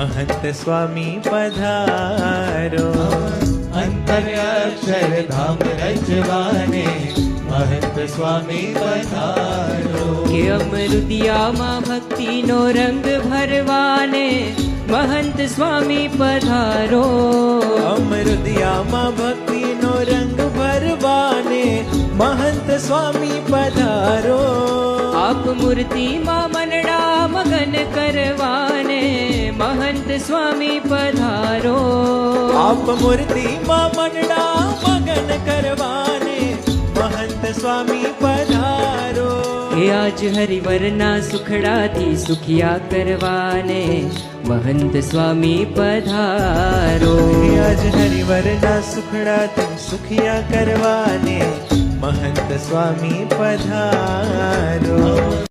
महंत स्वामी पधारो। अंतर अक्षर धाम रचवाने महंत स्वामी पधारो। કે અમૃતિયામાં ભક્તિનો રંગ ભરવાને महंत स्वामी पधारो। अमृतियाમાં ભક્તિનો રંગ ભરવાને महंत स्वामी पधारो। આપ મૂર્તિમાં મનડા મગન કરવાને महंत स्वामी पधारो। आप મૂર્તિમાં મનડા મગન કરવાને महंत स्वामी पधारो। હે આજ હરિવરના સુખડાથી સુખિયા કરવાને महंत स्वामी पधारो। આજ હરિવરના સુખડાથી સુખિયા કરવાને महंत स्वामी पधारो।